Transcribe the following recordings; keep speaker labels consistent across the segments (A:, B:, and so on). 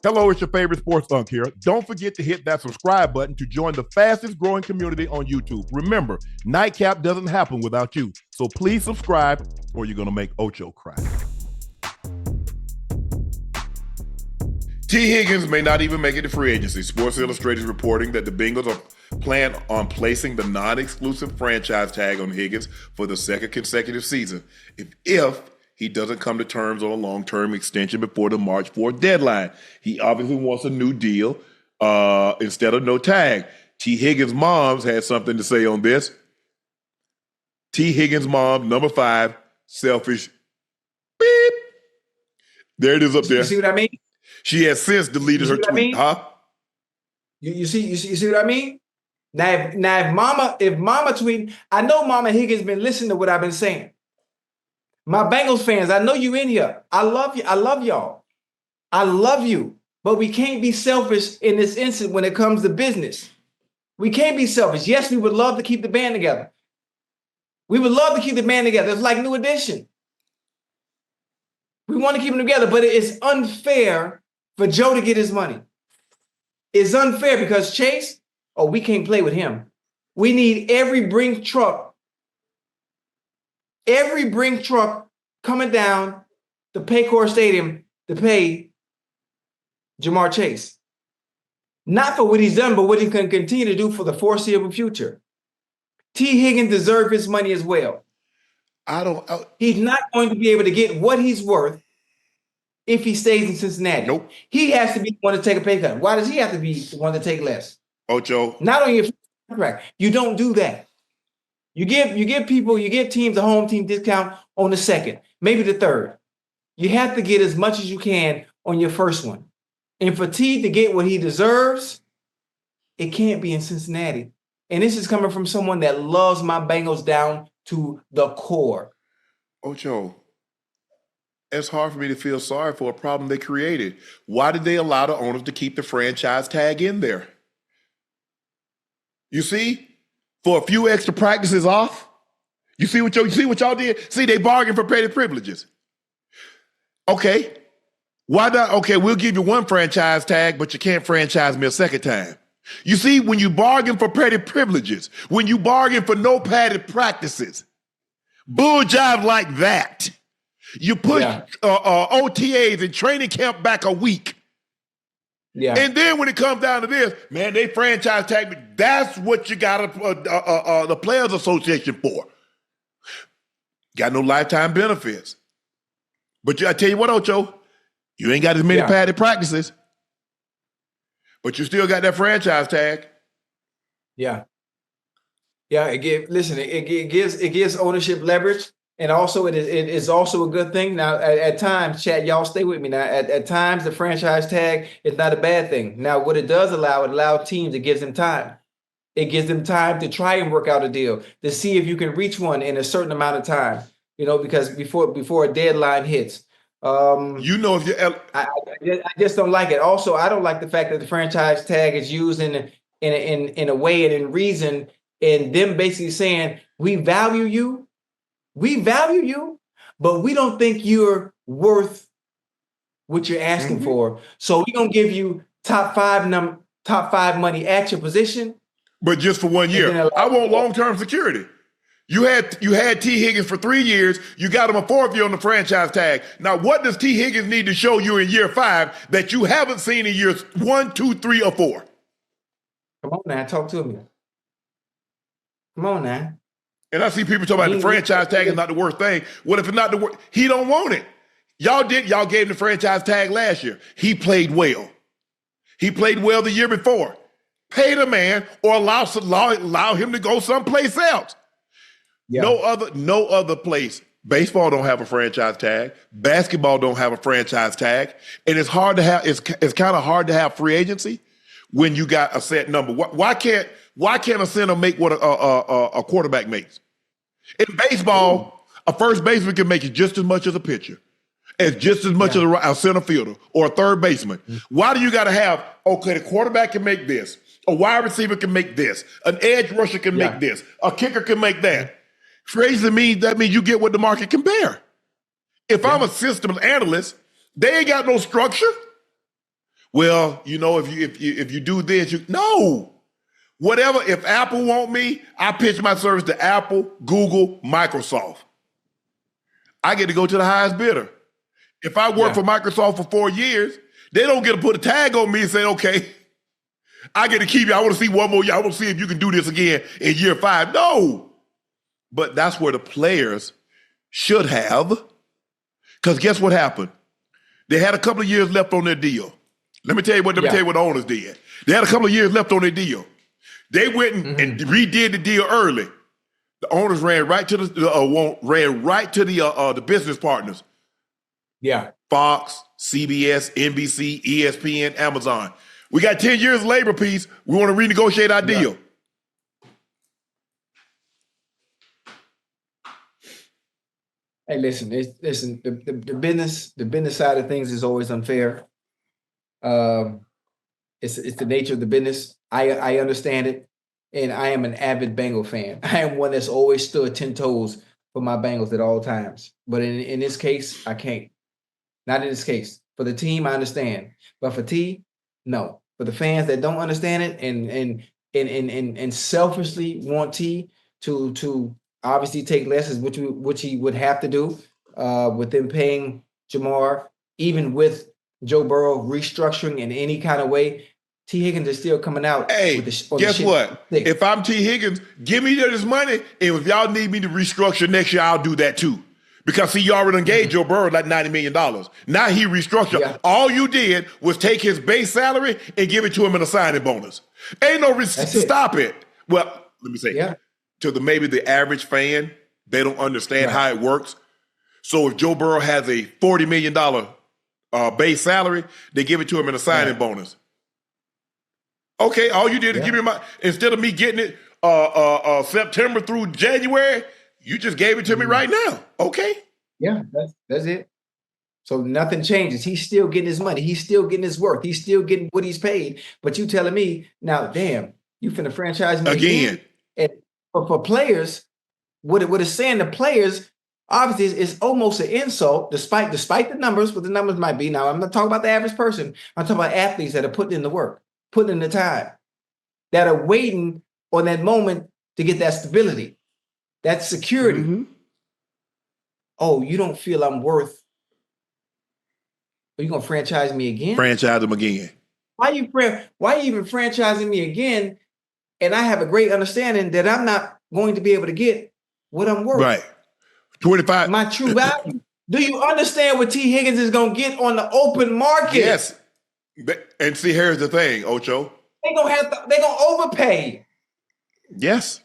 A: Hello, it's your favorite sports Unc here. Don't forget to hit that subscribe button to join the fastest growing community on YouTube. Remember, Nightcap doesn't happen without you. So please subscribe or you're going to make Ocho cry.
B: Tee Higgins may not even make it to free agency. Sports Illustrated is reporting that the Bengals are plan on placing the non-exclusive franchise tag on Higgins for the second consecutive season if he doesn't come to terms on a long-term extension before the March 4th deadline. He obviously wants a new deal instead of no tag. Tee Higgins' moms had something to say on this. Tee Higgins' mom, number 5, selfish. Beep. There it is up there.
C: You see what I mean?
B: She has since deleted her tweet. Huh?
C: You see what I mean? Now if mama tweeting, I know Mama Higgins been listening to what I've been saying. My Bengals fans, I know you in here. I love you. I love y'all. I love you. But we can't be selfish in this instance when it comes to business. We can't be selfish. Yes, we would love to keep the band together. We would love to keep the band together. It's like New Edition. We want to keep them together, but it's unfair for Joe to get his money. It's unfair because Chase, we can't play with him. We need every Brink truck coming down the Paycor Stadium to pay Jamar Chase. Not for what he's done, but what he can continue to do for the foreseeable future. Tee Higgins deserves his money as well. He's not going to be able to get what he's worth if he stays in Cincinnati.
B: Nope.
C: He has to be the one to take a pay cut. Why does he have to be the one to take less?
B: Ocho.
C: Not on your contract. You don't do that. You give teams a home team discount on the second, maybe the third. You have to get as much as you can on your first one. And for T to get what he deserves, it can't be in Cincinnati. And this is coming from someone that loves my Bengals down to the core.
B: Ocho, it's hard for me to feel sorry for a problem they created. Why did they allow the owners to keep the franchise tag in there? You see, for a few extra practices off, you see what y'all did? See, they bargained for petty privileges. Okay, why not? Okay, we'll give you one franchise tag, but you can't franchise me a second time. You see, when you bargain for petty privileges, when you bargain for no padded practices, bull jive like that, you push OTAs and training camp back a week.
C: Yeah.
B: And then when it comes down to this, man, they franchise tag me. That's what you got the Players Association for. Got no lifetime benefits. But I tell you what, Ocho, you ain't got as many padded practices. But you still got that franchise tag.
C: Yeah. Yeah, it gives ownership leverage. And also it is also a good thing. Now, at times, Chad, y'all stay with me now. At times, the franchise tag is not a bad thing. Now, what it does allow, it allows teams, it gives them time. It gives them time to try and work out a deal, to see if you can reach one in a certain amount of time, because before a deadline hits.
B: If you're
C: I just don't like it. Also, I don't like the fact that the franchise tag is used in a way and in reason, and them basically saying, we value you, but we don't think you're worth what you're asking for. So we're gonna give you top five money at your position.
B: But just for 1 year. I want long-term security. You had Tee Higgins for 3 years. You got him a 4th year on the franchise tag. Now, what does Tee Higgins need to show you in year 5 that you haven't seen in years 1, 2, 3, or 4?
C: Come on now, talk to me. Come on now.
B: And I see people talking about the franchise tag is not the worst thing. What if it's not the worst? He don't want it. Y'all gave him the franchise tag last year. He played well. He played well the year before. Pay the man or allow him to go someplace else. Yeah. No other place. Baseball don't have a franchise tag. Basketball don't have a franchise tag. And it's hard to have. It's kind of hard to have free agency when you got a set number. Why can't a center make what a quarterback makes? In baseball, a first baseman can make it just as much as a pitcher, and just as much as a center fielder or a third baseman. Why do you got to have? Okay, the quarterback can make this. A wide receiver can make this. An edge rusher can make this. A kicker can make that. Crazy to that means you get what the market can bear. If I'm a systems analyst, they ain't got no structure. Well, if you do this, no. Whatever. If Apple want me, I pitch my service to Apple, Google, Microsoft. I get to go to the highest bidder. If I work for Microsoft for 4 years, they don't get to put a tag on me and say, okay, I get to keep you. I want to see one more year. I want to see if you can do this again in year 5. No. But that's where the players should have. Because guess what happened? They had a couple of years left on their deal. Let me tell you what the owners did. They had a couple of years left on their deal. They went and redid the deal early. The owners ran right to the business partners.
C: Yeah.
B: Fox, CBS, NBC, ESPN, Amazon. We got 10 years labor peace. We want to renegotiate our deal.
C: Hey, listen. The business side of things is always unfair. It's the nature of the business. I understand it, and I am an avid Bengal fan. I am one that's always stood 10 toes for my Bengals at all times. But in this case, I can't. Not in this case. For the team, I understand, but for T, no. For the fans that don't understand it and selfishly want T to obviously take lessons, which he would have to do with them paying Jamar, even with Joe Burrow restructuring in any kind of way. T. Higgins is still coming out.
B: Hey, guess what? If I'm T. Higgins, give me this money, and if y'all need me to restructure next year, I'll do that too. Because see, you already engaged Joe Burrow like $90 million. Now he restructured. Yeah. All you did was take his base salary and give it to him in a signing bonus. Ain't no stop it. Well, let me say, to maybe the average fan, they don't understand how it works. So if Joe Burrow has a $40 million base salary, they give it to him in a signing bonus. Okay, all you did is give me instead of me getting it September through January, you just gave it to me right now. Okay.
C: Yeah, that's it. So nothing changes. He's still getting his money. He's still getting his worth. He's still getting what he's paid. But you telling me now, damn, you finna franchise me again. And for players, what it's saying to players, obviously is almost an insult, despite the numbers, what the numbers might be. Now, I'm not talking about the average person. I'm talking about athletes that are putting in the work, putting in the time, that are waiting on that moment to get that stability. That's security. Oh, you don't feel I'm worth? Are you gonna franchise me again?
B: Franchise them again.
C: Why you even franchising me again? And I have a great understanding that I'm not going to be able to get what I'm worth.
B: Right. 25.
C: My true value. Do you understand what T. Higgins is gonna get on the open market?
B: Yes. And see, here's the thing, Ocho.
C: They're gonna overpay.
B: Yes.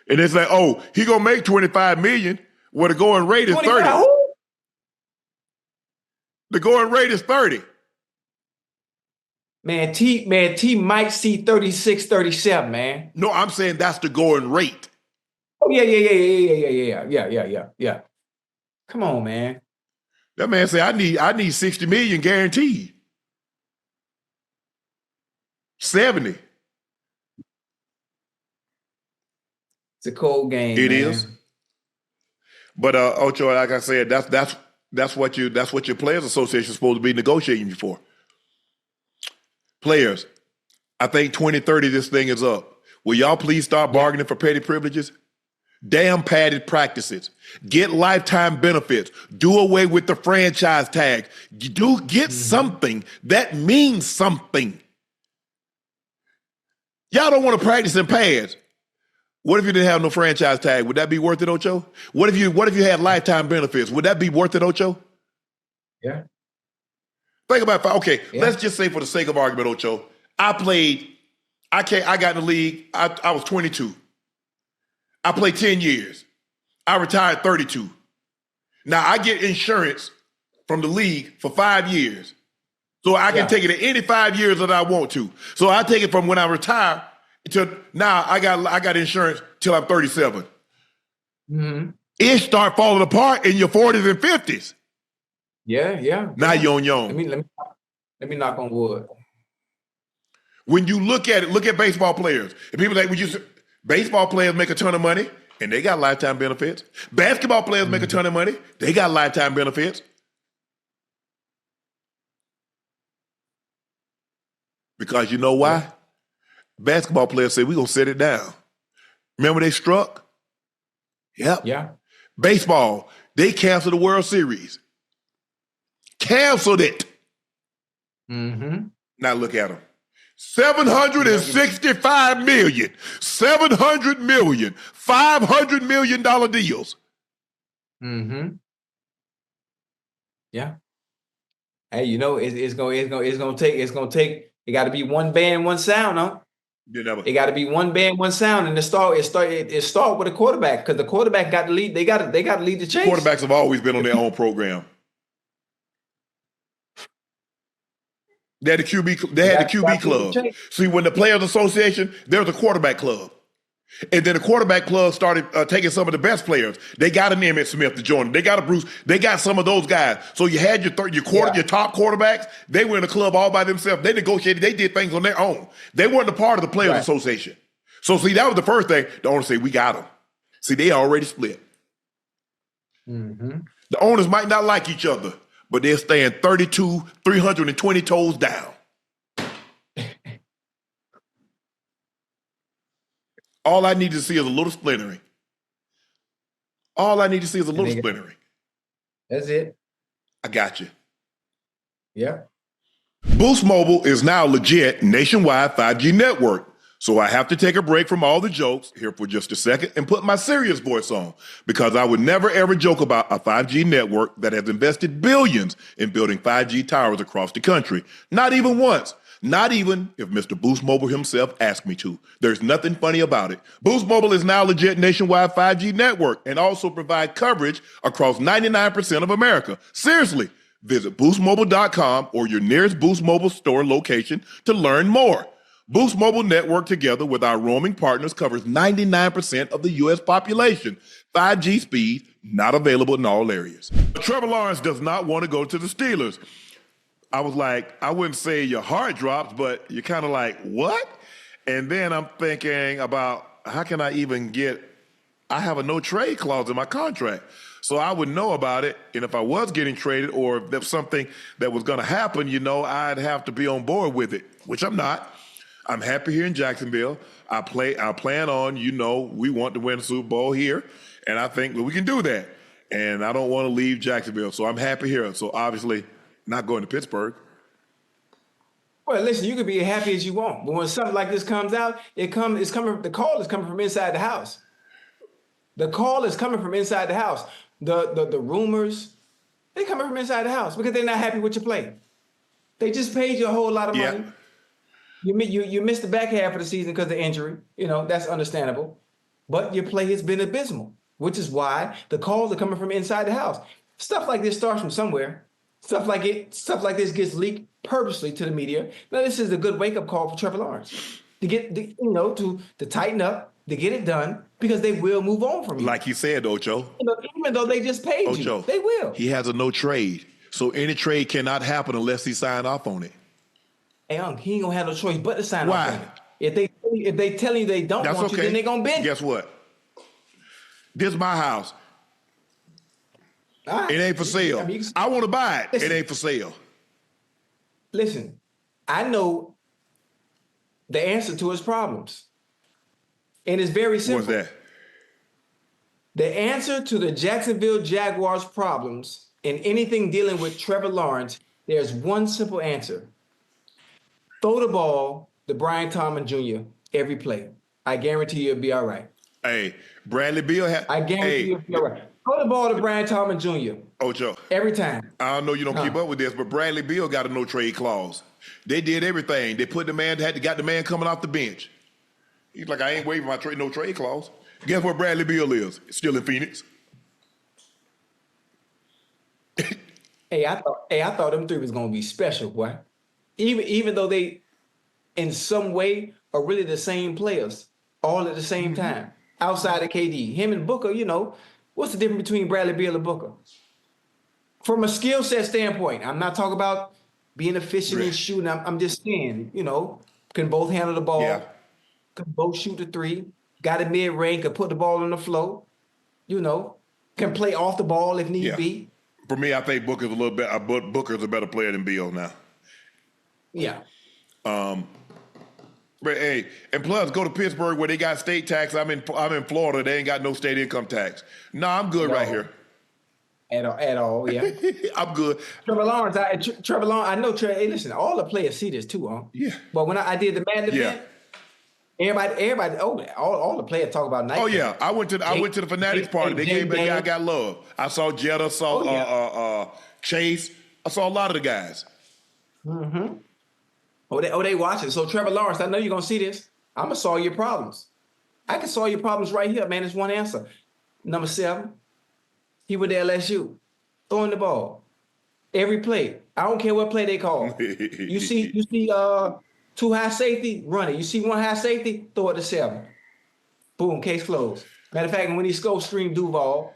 B: And it's like, oh, he gonna make $25 million. Well, the going rate is 30. Who? The going rate is 30.
C: Man, T might see 36, 37, man.
B: No, I'm saying that's the going rate.
C: Oh, yeah. Come on, man.
B: That man said, I need 60 million guaranteed. 70.
C: It's a cold game.
B: It is. But Ocho, like I said, that's what your players association is supposed to be negotiating for. Players, I think 2030 this thing is up. Will y'all please start bargaining for petty privileges? Damn padded practices. Get lifetime benefits. Do away with the franchise tag. Get something that means something. Y'all don't want to practice in pads. What if you didn't have no franchise tag? Would that be worth it, Ocho? What if you had lifetime benefits? Would that be worth it, Ocho?
C: Yeah.
B: Think about it. Okay, let's just say for the sake of argument, Ocho, I got in the league, I was 22. I played 10 years. I retired 32. Now I get insurance from the league for 5 years. So I can take it at any 5 years that I want to. So I take it from when I retire to now I got insurance till I'm 37. It start falling apart in your 40s and 50s.
C: Yeah.
B: Now you're on your own.
C: Let me knock on wood.
B: When you look at baseball players, and people like baseball players make a ton of money and they got lifetime benefits. Basketball players make a ton of money, they got lifetime benefits. Because you know why? Basketball players say, we're going to set it down. Remember they struck? Yep.
C: Yeah.
B: Baseball, they canceled the World Series. Canceled it.
C: Mm-hmm.
B: Now look at them. $765 million, $700 million, $500 million deals.
C: Mm-hmm. Yeah. Hey, you know, it's gonna take. It got to be one band, one sound, huh? It got to be one band, one sound, and it start with a quarterback, because the quarterback got to lead. They got to lead the chase.
B: Quarterbacks have always been on their own program. They had the QB club. See, when the Players Association, there's a quarterback club. And then the quarterback club started taking some of the best players. They got an Emmitt Smith to join them. They got a Bruce. They got some of those guys. So you had your top quarterbacks. They were in the club all by themselves. They negotiated. They did things on their own. They weren't a part of the Players Association. So see, that was the first thing. The owners say, we got them. See, they already split.
C: Mm-hmm.
B: The owners might not like each other, but they're staying 320 toes down. All I need to see is a little splintering. Splintering.
C: That's it.
B: I got you.
C: Yeah.
B: Boost Mobile is now legit nationwide 5G network. So I have to take a break from all the jokes here for just a second and put my serious voice on, because I would never ever joke about a 5G network that has invested billions in building 5G towers across the country. Not even once. Not even if Mr. Boost Mobile himself asked me to. There's nothing funny about it. Boost Mobile is now legit nationwide 5G network and also provide coverage across 99% of America. Seriously, visit boostmobile.com or your nearest Boost Mobile store location to learn more. Boost Mobile network, together with our roaming partners, covers 99% of the U.S. population. 5G speed, not available in all areas. Trevor Lawrence does not want to go to the Steelers. I was like, I wouldn't say your heart drops, but you're kind of like, what? And then I'm thinking about, how can I even I have a no trade clause in my contract. So I would know about it. And if I was getting traded, or if there's something that was going to happen, I'd have to be on board with it, which I'm not. I'm happy here in Jacksonville. I plan on, we want to win the Super Bowl here. And I think we can do that. And I don't want to leave Jacksonville. So I'm happy here. So obviously, not going to Pittsburgh.
C: Well, listen, you can be happy as you want, but when something like this comes out, the call is coming from inside the house. The call is coming from inside the house. The rumors, they coming from inside the house because they're not happy with your play. They just paid you a whole lot of money. You missed the back half of the season because of injury. That's understandable. But your play has been abysmal, which is why the calls are coming from inside the house. Stuff like this starts from somewhere. Stuff like this gets leaked purposely to the media. Now, this is a good wake-up call for Trevor Lawrence to get to tighten up, to get it done, because they will move on from you.
B: Like you said, Ocho.
C: Even though they just paid
B: Ocho,
C: you, they will.
B: He has a no trade, so any trade cannot happen unless he sign off on it.
C: Hey, Unc, he ain't gonna have no choice but to sign
B: Why?
C: off on it. If they tell you they don't want you, then they gonna bend.
B: Guess what? This is my house.
C: Right.
B: It ain't for sale. I want to buy it.
C: Listen,
B: it ain't for sale.
C: Listen, I know the answer to his problems. And it's very simple.
B: What's that?
C: The answer to the Jacksonville Jaguars' problems in anything dealing with Trevor Lawrence, there's one simple answer. Throw the ball to Brian Thomas Jr. every play. I guarantee you'll be all right.
B: Hey, Bradley Beal
C: I guarantee you'll be all right. Throw the ball to Brian Thomas Jr.
B: Ocho.
C: Every time.
B: I don't know you don't keep up with this, but Bradley Beal got a no trade clause. They did everything. They put got the man coming off the bench. He's like, I ain't waiving my no trade clause. Guess where Bradley Beal is? Still in Phoenix.
C: I thought them three was gonna be special, boy. Even though they, in some way, are really the same players, all at the same time. Outside of KD, him and Booker, what's the difference between Bradley Beal and Booker? From a skill set standpoint, I'm not talking about being efficient and shooting. I'm just saying, can both handle the ball, can both shoot the three, got a mid-range, can put the ball on the floor, can play off the ball if need be.
B: For me, I think Booker's a better player than Beal now.
C: Yeah.
B: But hey, and plus go to Pittsburgh where they got state tax. I'm in Florida. They ain't got no state income tax. No, I'm good right here.
C: At all, yeah.
B: I'm good.
C: Trevor Lawrence, I know Trevor. Hey, listen, all the players see this too, huh?
B: Yeah.
C: But when I did the Madden event, everybody, all the players talk about Nightcap.
B: Oh yeah, I went to the Fanatics party. They gave me a guy I got love. I saw Jetta, saw Chase. I saw a lot of the guys.
C: Mm-hmm. They watching. So Trevor Lawrence, I know you're gonna see this. I'm gonna solve your problems. I can solve your problems right here, man. It's one answer. Number 7. He went to LSU, throwing the ball every play. I don't care what play they call. You see 2 high safety, run it. You see 1 high safety, throw it to 7. Boom, case closed. Matter of fact, when he scored, stream Duval.